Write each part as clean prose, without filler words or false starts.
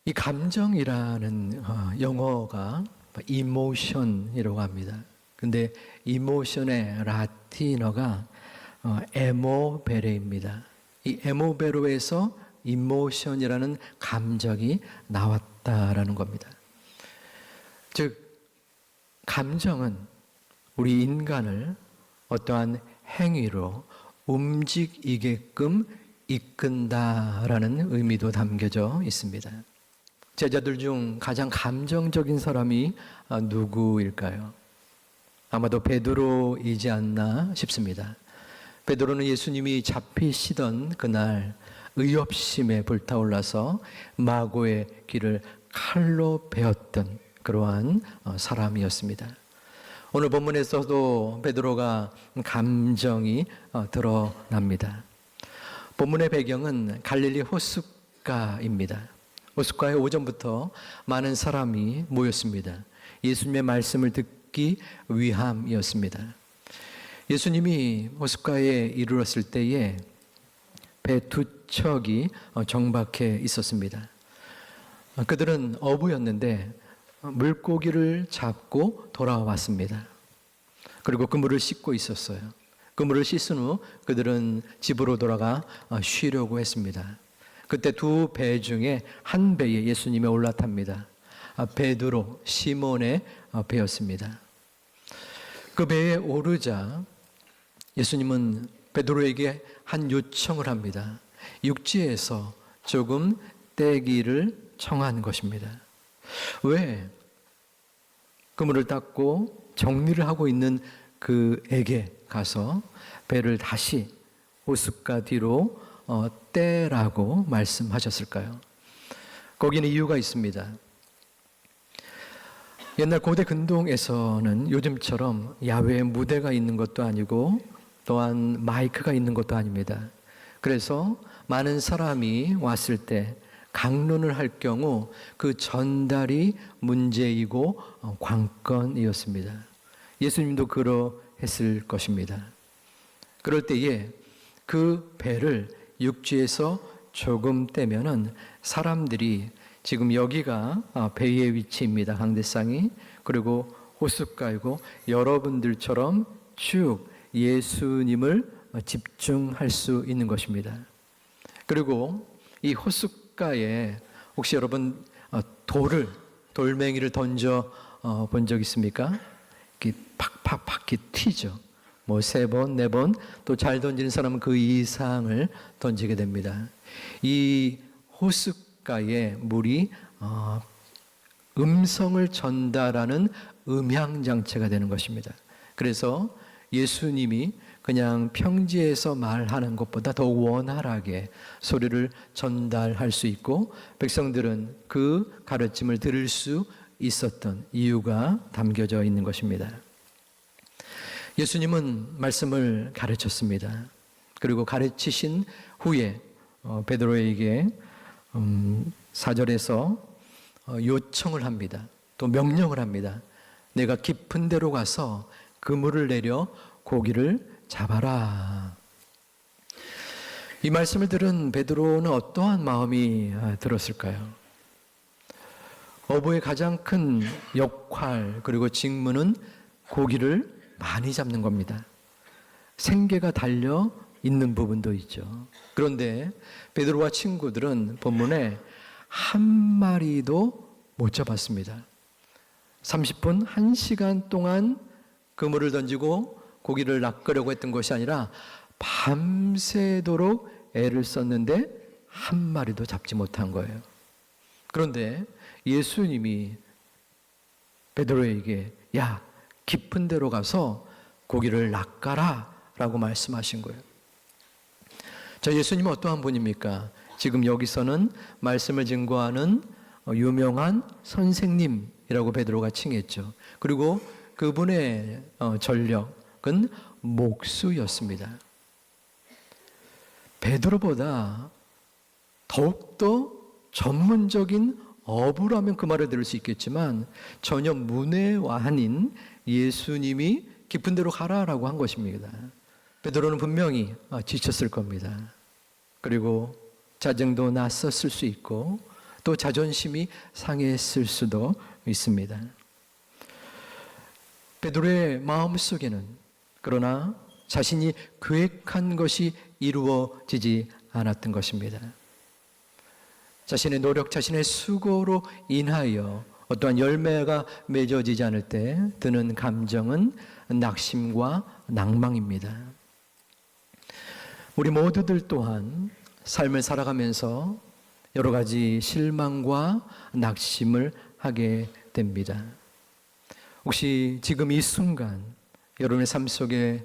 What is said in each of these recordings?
이 감정이라는 영어가 이모션이라고 합니다. 근데 이모션의 라틴어가 에모베레입니다. 이 에모베로에서 이모션이라는 감정이 나왔다라는 겁니다. 즉 감정은 우리 인간을 어떠한 행위로 움직이게끔 이끈다라는 의미도 담겨져 있습니다. 제자들 중 가장 감정적인 사람이 누구일까요? 아마도 베드로이지 않나 싶습니다. 베드로는 예수님이 잡히시던 그날 의협심에 불타올라서 마고의 귀를 칼로 베었던 그러한 사람이었습니다. 오늘 본문에서도 베드로가 감정이 드러납니다. 본문의 배경은 갈릴리 호숫가입니다. 호숫가에 오전부터 많은 사람이 모였습니다. 예수님의 말씀을 듣기 위함이었습니다. 예수님이 호숫가에 이르렀을 때에 배 두 척이 정박해 있었습니다. 그들은 어부였는데 물고기를 잡고 돌아왔습니다. 그리고 그물을 씻고 있었어요. 그물을 씻은 후 그들은 집으로 돌아가 쉬려고 했습니다. 그때 두 배 중에 한 배에 예수님이 올라탑니다. 베드로, 시몬의 배였습니다. 그 배에 오르자 예수님은 베드로에게 한 요청을 합니다. 육지에서 조금 떼기를 청한 것입니다. 왜? 그물을 닦고 정리를 하고 있는 그에게 가서 배를 다시 호숫가 뒤로 떼라고 말씀하셨을까요? 거기는 이유가 있습니다. 옛날 고대 근동에서는 요즘처럼 야외에 무대가 있는 것도 아니고 또한 마이크가 있는 것도 아닙니다. 그래서 많은 사람이 왔을 때 강론을 할 경우 그 전달이 문제이고 관건이었습니다. 예수님도 그러했을 것입니다. 그럴 때에 그 배를 육지에서 조금 떼면은 사람들이 지금 여기가 배의 위치입니다. 강대상이. 그리고 호숫가이고 여러분들처럼 쭉 예수님을 집중할 수 있는 것입니다. 그리고 이 호숫가에 혹시 여러분 돌멩이를 던져 본 적 있습니까? 이렇게 팍팍팍 튀죠. 뭐 3번, 4번 또 잘 던지는 사람은 그 이상을 던지게 됩니다. 이 호숫가의 물이 음성을 전달하는 음향장치가 되는 것입니다. 그래서 예수님이 그냥 평지에서 말하는 것보다 더 원활하게 소리를 전달할 수 있고 백성들은 그 가르침을 들을 수 있었던 이유가 담겨져 있는 것입니다. 예수님은 말씀을 가르쳤습니다. 그리고 가르치신 후에 베드로에게 4절에서 요청을 합니다. 또 명령을 합니다. 내가 깊은 데로 가서 그물을 내려 고기를 잡아라. 이 말씀을 들은 베드로는 어떠한 마음이 들었을까요? 어부의 가장 큰 역할 그리고 직무는 고기를 많이 잡는 겁니다. 생계가 달려 있는 부분도 있죠. 그런데 베드로와 친구들은 본문에 한 마리도 못 잡았습니다. 30분, 1시간 동안 그물을 던지고 고기를 낚으려고 했던 것이 아니라 밤새도록 애를 썼는데 한 마리도 잡지 못한 거예요. 그런데 예수님이 베드로에게 야, 깊은 데로 가서 고기를 낚아라 라고 말씀하신 거예요. 자, 예수님은 어떠한 분입니까? 지금 여기서는 말씀을 증거하는 유명한 선생님이라고 베드로가 칭했죠. 그리고 그분의 전력은 목수였습니다. 베드로보다 더욱더 전문적인 어부라면 그 말을 들을 수 있겠지만 전혀 문외한인 예수님이 깊은 데로 가라라고 한 것입니다. 베드로는 분명히 지쳤을 겁니다. 그리고 짜증도 났었을 수 있고 또 자존심이 상했을 수도 있습니다. 베드로의 마음속에는 그러나 자신이 계획한 것이 이루어지지 않았던 것입니다. 자신의 노력, 자신의 수고로 인하여 어떠한 열매가 맺어지지 않을 때 드는 감정은 낙심과 낭망입니다. 우리 모두들 또한 삶을 살아가면서 여러 가지 실망과 낙심을 하게 됩니다. 혹시 지금 이 순간 여러분의 삶 속에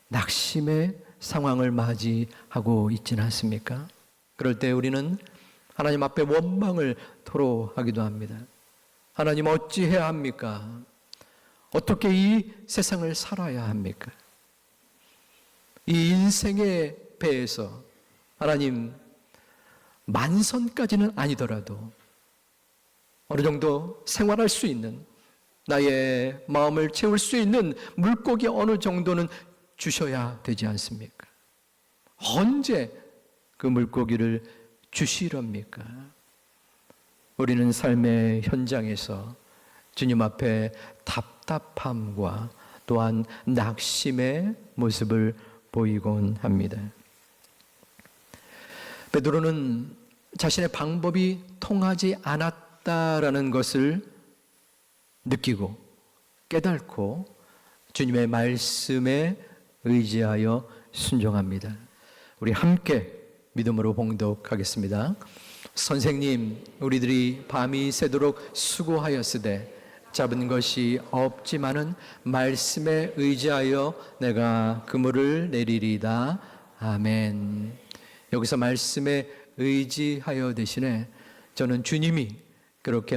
낙심의 상황을 맞이하고 있지는 않습니까? 그럴 때 우리는 하나님 앞에 원망을 토로하기도 합니다. 하나님 어찌해야 합니까? 어떻게 이 세상을 살아야 합니까? 이 인생의 배에서 하나님 만선까지는 아니더라도 어느 정도 생활할 수 있는 나의 마음을 채울 수 있는 물고기 어느 정도는 주셔야 되지 않습니까? 언제 그 물고기를 주시렵니까? 우리는 삶의 현장에서 주님 앞에 답답함과 또한 낙심의 모습을 보이곤 합니다. 베드로는 자신의 방법이 통하지 않았다라는 것을 느끼고 깨닫고 주님의 말씀에 의지하여 순종합니다. 우리 함께 믿음으로 봉독하겠습니다. 선생님, 우리들이 밤이 새도록 수고하였으되 잡은 것이 없지만은 말씀에 의지하여 내가 그물을 내리리다. 아멘. 여기서 말씀에 의지하여 대신에 저는 주님이 그렇게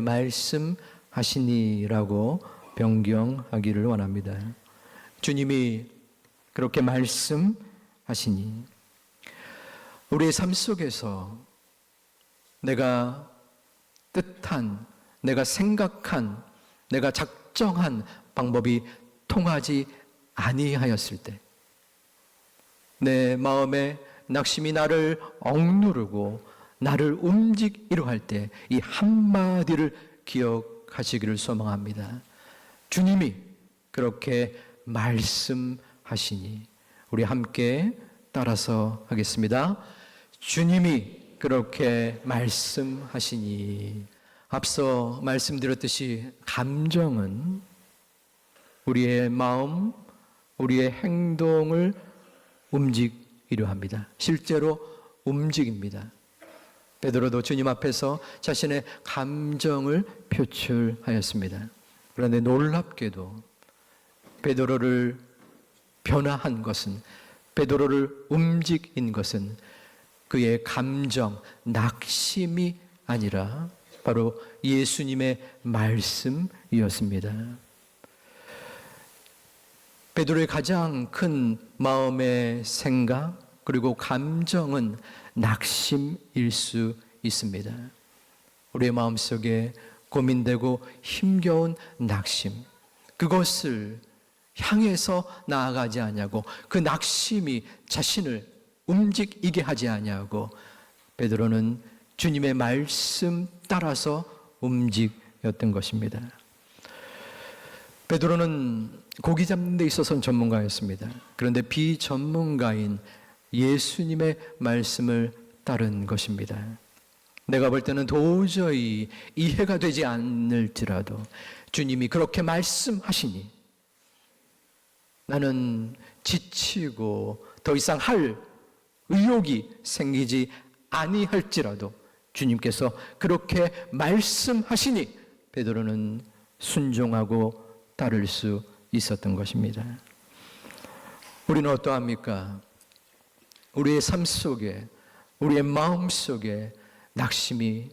말씀하시니라고 변경하기를 원합니다. 주님이 그렇게 말씀하시니 우리의 삶 속에서 내가 뜻한, 내가 생각한, 내가 작정한 방법이 통하지 아니하였을 때 내 마음에 낙심이 나를 억누르고 나를 움직이려 할 때 이 한마디를 기억하시기를 소망합니다. 주님이 그렇게 말씀하시니 우리 함께 따라서 하겠습니다. 주님이 그렇게 말씀하시니. 앞서 말씀드렸듯이 감정은 우리의 마음, 우리의 행동을 움직이려 합니다. 실제로 움직입니다. 베드로도 주님 앞에서 자신의 감정을 표출하였습니다. 그런데 놀랍게도 베드로를 변화한 것은, 베드로를 움직인 것은 그의 감정, 낙심이 아니라 바로 예수님의 말씀이었습니다. 베드로의 가장 큰 마음의 생각 그리고 감정은 낙심일 수 있습니다. 우리의 마음속에 고민되고 힘겨운 낙심, 그것을 향해서 나아가지 아니하고 그 낙심이 자신을 움직이게 하지 아니하고 베드로는 주님의 말씀 따라서 움직였던 것입니다. 베드로는 고기 잡는 데 있어서는 전문가였습니다. 그런데 비전문가인 예수님의 말씀을 따른 것입니다. 내가 볼 때는 도저히 이해가 되지 않을지라도 주님이 그렇게 말씀하시니 나는 지치고 더 이상 할 의욕이 생기지 아니할지라도 주님께서 그렇게 말씀하시니 베드로는 순종하고 따를 수 있었던 것입니다. 우리는 어떠합니까? 우리의 삶 속에, 우리의 마음 속에 낙심이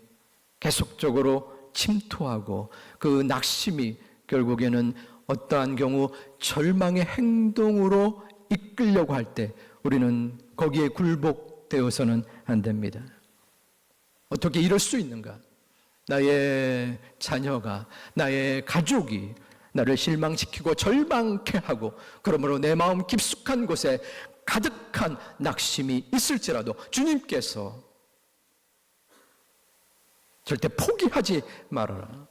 계속적으로 침투하고 그 낙심이 결국에는 어떠한 경우 절망의 행동으로 이끌려고 할 때 우리는 거기에 굴복되어서는 안 됩니다. 어떻게 이럴 수 있는가? 나의 자녀가, 나의 가족이 나를 실망시키고 절망케 하고 그러므로 내 마음 깊숙한 곳에 가득한 낙심이 있을지라도 주님께서 절대 포기하지 말아라.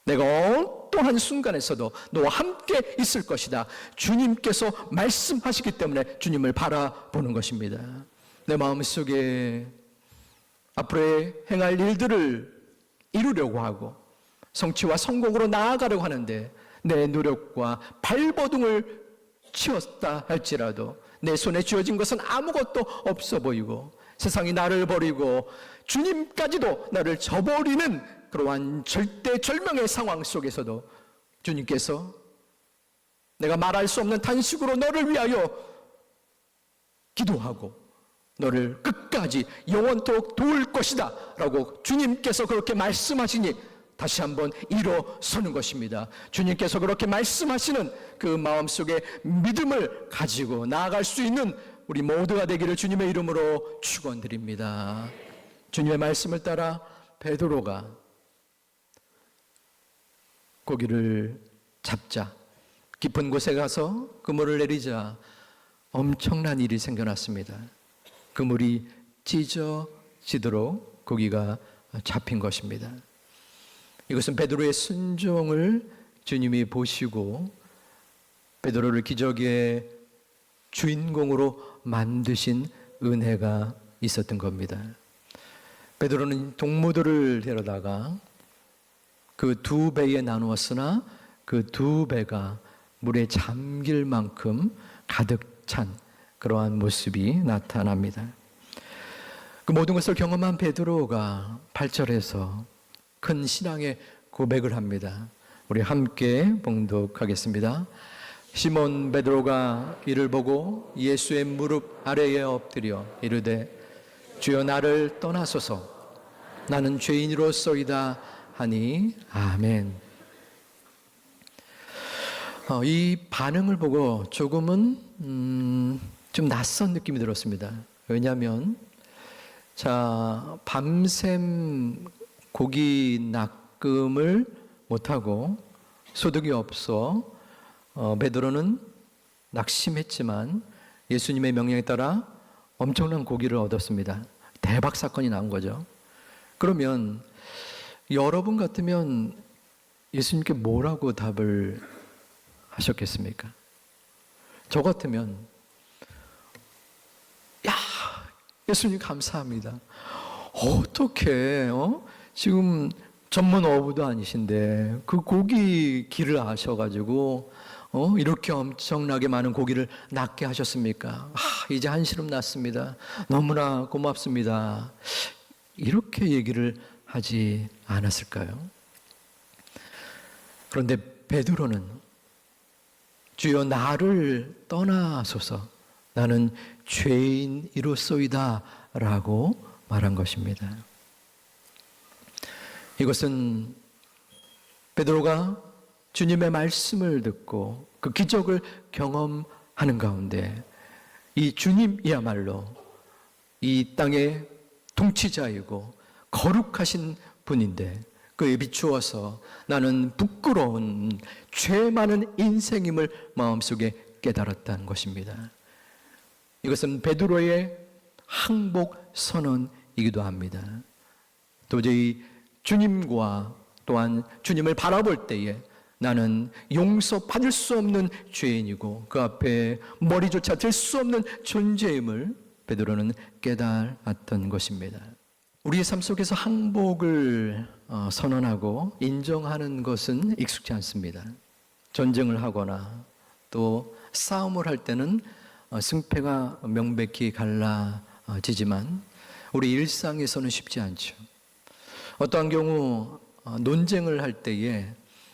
내가 어떠한 순간에서도 너와 함께 있을 것이다. 주님께서 말씀하시기 때문에 주님을 바라보는 것입니다. 내 마음속에 앞으로 행할 일들을 이루려고 하고 성취와 성공으로 나아가려고 하는데 내 노력과 발버둥을 치웠다 할지라도 내 손에 쥐어진 것은 아무것도 없어 보이고 세상이 나를 버리고 주님까지도 나를 저버리는 그러한 절대절명의 상황 속에서도 주님께서 내가 말할 수 없는 탄식으로 너를 위하여 기도하고 너를 끝까지 영원토록 도울 것이다 라고 주님께서 그렇게 말씀하시니 다시 한번 일어서는 것입니다. 주님께서 그렇게 말씀하시는 그 마음속에 믿음을 가지고 나아갈 수 있는 우리 모두가 되기를 주님의 이름으로 축원드립니다. 주님의 말씀을 따라 베드로가 고기를 잡자 깊은 곳에 가서 그물을 내리자 엄청난 일이 생겨났습니다. 그물이 찢어지도록 고기가 잡힌 것입니다. 이것은 베드로의 순종을 주님이 보시고 베드로를 기적의 주인공으로 만드신 은혜가 있었던 겁니다. 베드로는 동무들을 데려다가 그 2배에 나누었으나 그 2배가 물에 잠길 만큼 가득 찬 그러한 모습이 나타납니다. 그 모든 것을 경험한 베드로가 8절에서 큰 신앙의 고백을 합니다. 우리 함께 봉독하겠습니다. 시몬 베드로가 이를 보고 예수의 무릎 아래에 엎드려 이르되 주여 나를 떠나소서 나는 죄인으로소이다 하니 아멘. 이 반응을 보고 조금은 좀 낯선 느낌이 들었습니다. 왜냐하면 밤샘 고기 낚음을 못하고 소득이 없어 베드로는 낙심했지만 예수님의 명령에 따라 엄청난 고기를 얻었습니다. 대박 사건이 나온 거죠. 그러면 여러분 같으면 예수님께 뭐라고 답을 하셨겠습니까? 저 같으면 야 예수님 감사합니다. 어떻게 지금 전문 어부도 아니신데 그 고기 길을 아셔가지고 이렇게 엄청나게 많은 고기를 낚게 하셨습니까? 이제 한시름 났습니다. 너무나 고맙습니다. 이렇게 얘기를 하지 않았을까요? 그런데 베드로는 주여 나를 떠나소서 나는 죄인이로소이다 라고 말한 것입니다. 이것은 베드로가 주님의 말씀을 듣고 그 기적을 경험하는 가운데 이 주님이야말로 이 땅의 통치자이고 거룩하신 분인데 그에 비추어서 나는 부끄러운 죄 많은 인생임을 마음속에 깨달았다는 것입니다. 이것은 베드로의 항복 선언이기도 합니다. 도저히 주님과 또한 주님을 바라볼 때에 나는 용서받을 수 없는 죄인이고 그 앞에 머리조차 들 수 없는 존재임을 베드로는 깨달았던 것입니다. 우리의 삶 속에서 항복을 선언하고 인정하는 것은 익숙지 않습니다. 전쟁을 하거나 또 싸움을 할 때는 승패가 명백히 갈라지지만 우리 일상에서는 쉽지 않죠. 어떠한 경우 논쟁을 할 때에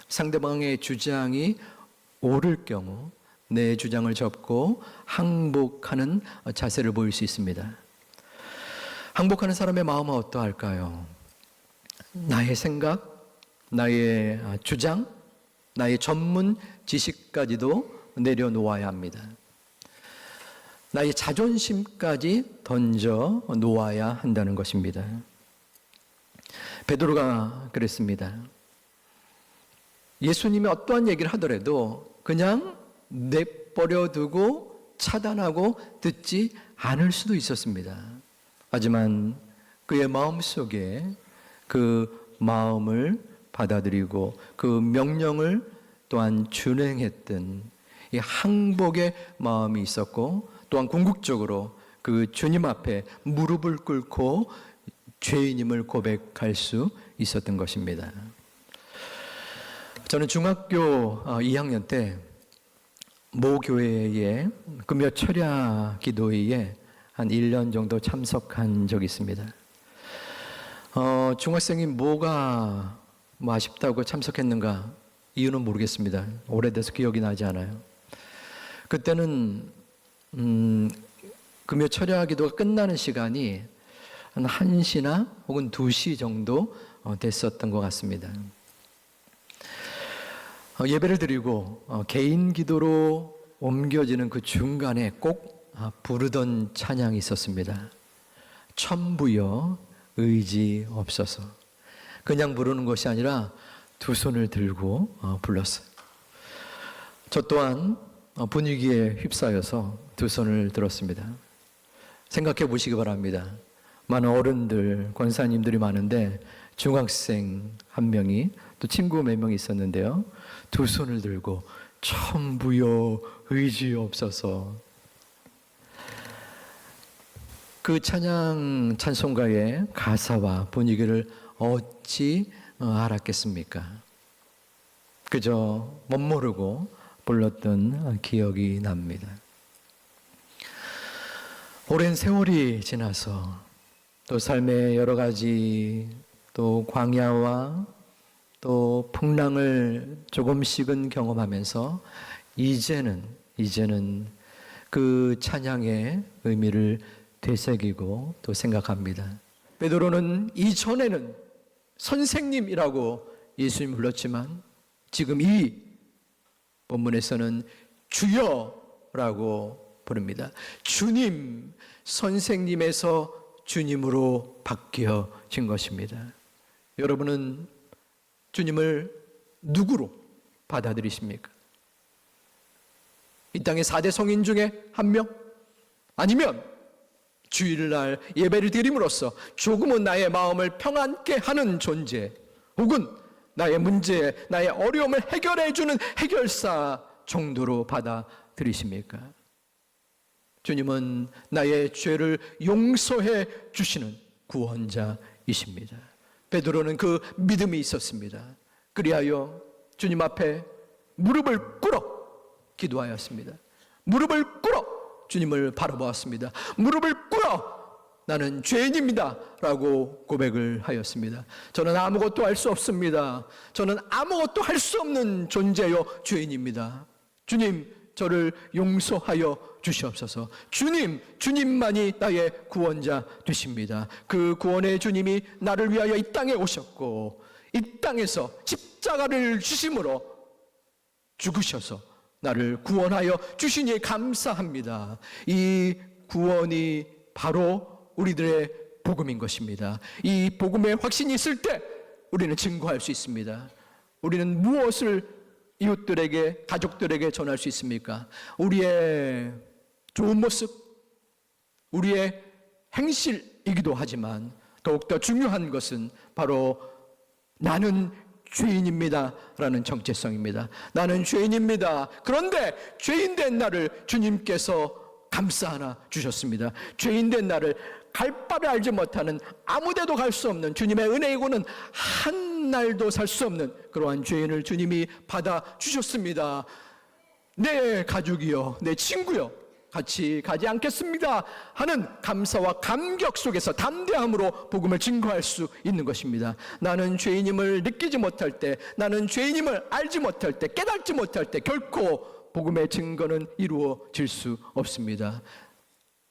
상대방의 주장이 옳을 경우 내 주장을 접고 항복하는 자세를 보일 수 있습니다. 항복하는 사람의 마음은 어떠할까요? 나의 생각, 나의 주장, 나의 전문 지식까지도 내려놓아야 합니다. 나의 자존심까지 던져 놓아야 한다는 것입니다. 베드로가 그랬습니다. 예수님이 어떠한 얘기를 하더라도 그냥 내버려 두고 차단하고 듣지 않을 수도 있었습니다. 하지만 그의 마음속에 그 마음을 받아들이고 그 명령을 또한 준행했던 이 항복의 마음이 있었고, 또한 궁극적으로 그 주님 앞에 무릎을 꿇고 죄인임을 고백할 수 있었던 것입니다. 저는 중학교 2학년 때 모 교회의 금요 철야 기도회에 한 1년 정도 참석한 적이 있습니다. 중학생이 뭐가 아쉽다고 참석했는가 이유는 모르겠습니다. 오래돼서 기억이 나지 않아요. 그때는 금요 철야 기도가 끝나는 시간이 한 1시나 혹은 2시 정도 됐었던 것 같습니다. 예배를 드리고 개인 기도로 옮겨지는 그 중간에 꼭 부르던 찬양이 있었습니다. 천부여 의지 없어서. 그냥 부르는 것이 아니라 두 손을 들고 불렀어요. 저 또한 분위기에 휩싸여서 두 손을 들었습니다. 생각해 보시기 바랍니다. 많은 어른들, 권사님들이 많은데 중학생 한 명이, 또 친구 몇 명이 있었는데요, 두 손을 들고 천부여 의지 없어서. 그 찬양 찬송가의 가사와 분위기를 어찌 알았겠습니까? 그저 멋모르고 불렀던 기억이 납니다. 오랜 세월이 지나서 또 삶의 여러 가지 또 광야와 또 풍랑을 조금씩은 경험하면서 이제는 그 찬양의 의미를 되새기고 또 생각합니다. 베드로는 이전에는 선생님이라고 예수님 불렀지만 지금 이 본문에서는 주여라고 부릅니다. 주님, 선생님에서 주님으로 바뀌어진 것입니다. 여러분은 주님을 누구로 받아들이십니까? 이 땅의 4대 성인 중에 한 명? 아니면 주일날 예배를 드림으로써 조금은 나의 마음을 평안케 하는 존재, 혹은 나의 문제, 나의 어려움을 해결해 주는 해결사 정도로 받아들이십니까? 주님은 나의 죄를 용서해 주시는 구원자이십니다. 베드로는 그 믿음이 있었습니다. 그리하여 주님 앞에 무릎을 꿇어 기도하였습니다. 무릎을 꿇어 주님을 바라보았습니다. 무릎을 꿇어 나는 죄인입니다 라고 고백을 하였습니다. 저는 아무것도 할 수 없습니다. 저는 아무것도 할 수 없는 존재요 죄인입니다. 주님, 저를 용서하여 주시옵소서. 주님, 주님만이 나의 구원자 되십니다. 그 구원의 주님이 나를 위하여 이 땅에 오셨고 이 땅에서 십자가를 주심으로 죽으셔서 나를 구원하여 주시니 감사합니다. 이 구원이 바로 우리들의 복음인 것입니다. 이 복음의 확신이 있을 때 우리는 증거할 수 있습니다. 우리는 무엇을 이웃들에게, 가족들에게 전할 수 있습니까? 우리의 좋은 모습, 우리의 행실이기도 하지만 더욱더 중요한 것은 바로 나는 죄인입니다 라는 정체성입니다. 나는 죄인입니다. 그런데 죄인된 나를 주님께서 감싸 주셨습니다. 죄인된 나를 갈 바를 알지 못하는, 아무데도 갈 수 없는, 주님의 은혜이고는 한 날도 살 수 없는 그러한 죄인을 주님이 받아주셨습니다. 내 가족이요, 내 친구요, 같이 가지 않겠습니다 하는 감사와 감격 속에서 담대함으로 복음을 증거할 수 있는 것입니다. 나는 죄인임을 느끼지 못할 때, 나는 죄인임을 알지 못할 때, 깨닫지 못할 때 결코 복음의 증거는 이루어질 수 없습니다.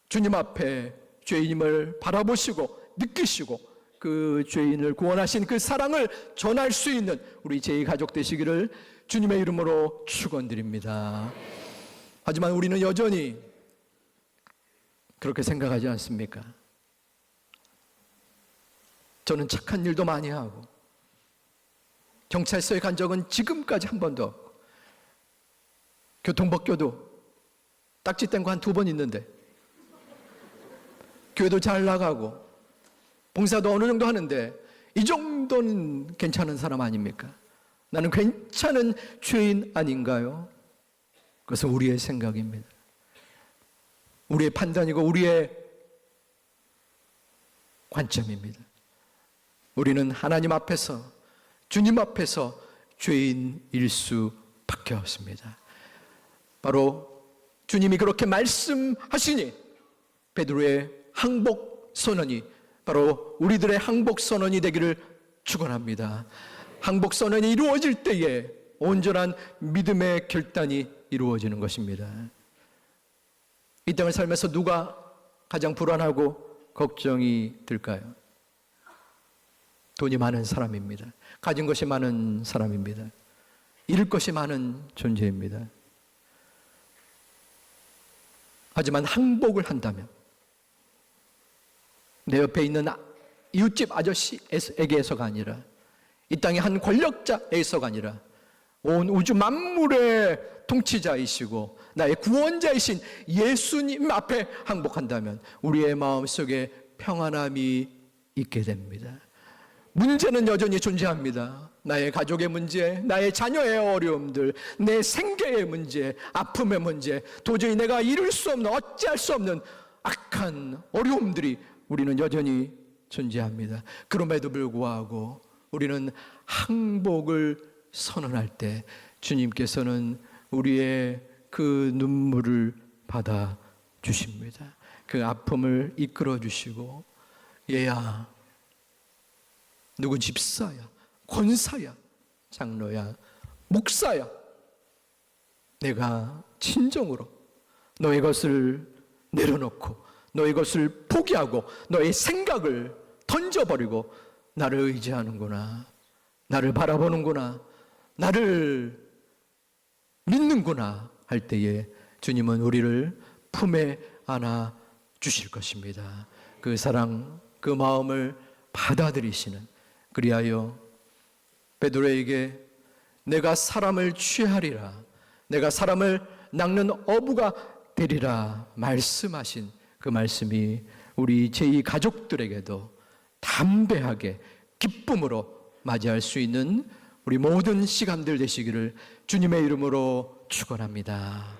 주님 앞에 죄인임을 바라보시고 느끼시고 그 죄인을 구원하신 그 사랑을 전할 수 있는 우리 제2가족 되시기를 주님의 이름으로 축원드립니다. 하지만 우리는 여전히 그렇게 생각하지 않습니까? 저는 착한 일도 많이 하고 경찰서에 간 적은 지금까지 한 번도 없고 교통법규도 딱지 뗀 거 한 2번 있는데 교회도 잘 나가고 봉사도 어느 정도 하는데 이 정도는 괜찮은 사람 아닙니까? 나는 괜찮은 죄인 아닌가요? 그것은 우리의 생각입니다. 우리의 판단이고 우리의 관점입니다. 우리는 하나님 앞에서, 주님 앞에서 죄인일 수밖에 없습니다. 바로 주님이 그렇게 말씀하시니 베드로의 항복 선언이 바로 우리들의 항복 선언이 되기를 축원합니다. 항복 선언이 이루어질 때에 온전한 믿음의 결단이 이루어지는 것입니다. 이 땅을 살면서 누가 가장 불안하고 걱정이 들까요? 돈이 많은 사람입니다. 가진 것이 많은 사람입니다. 잃을 것이 많은 존재입니다. 하지만 항복을 한다면 내 옆에 있는 이웃집 아저씨에게서가 아니라 이 땅의 한 권력자에서가 아니라 온 우주 만물의 통치자이시고 나의 구원자이신 예수님 앞에 항복한다면 우리의 마음속에 평안함이 있게 됩니다. 문제는 여전히 존재합니다. 나의 가족의 문제, 나의 자녀의 어려움들, 내 생계의 문제, 아픔의 문제, 도저히 내가 이룰 수 없는, 어찌할 수 없는 악한 어려움들이 우리는 여전히 존재합니다. 그럼에도 불구하고 우리는 항복을 선언할 때 주님께서는 우리의 그 눈물을 받아 주십니다. 그 아픔을 이끌어 주시고, 얘야, 누구 집사야, 권사야, 장로야, 목사야, 내가 진정으로 너의 것을 내려놓고 너의 것을 포기하고 너의 생각을 던져버리고 나를 의지하는구나, 나를 바라보는구나, 나를 믿는구나 할 때에 주님은 우리를 품에 안아 주실 것입니다. 그 사랑, 그 마음을 받아들이시는, 그리하여 베드로에게 내가 사람을 취하리라, 내가 사람을 낚는 어부가 되리라 말씀하신 그 말씀이 우리 제2 가족들에게도 담대하게 기쁨으로 맞이할 수 있는 우리 모든 시간들 되시기를 주님의 이름으로 축원합니다.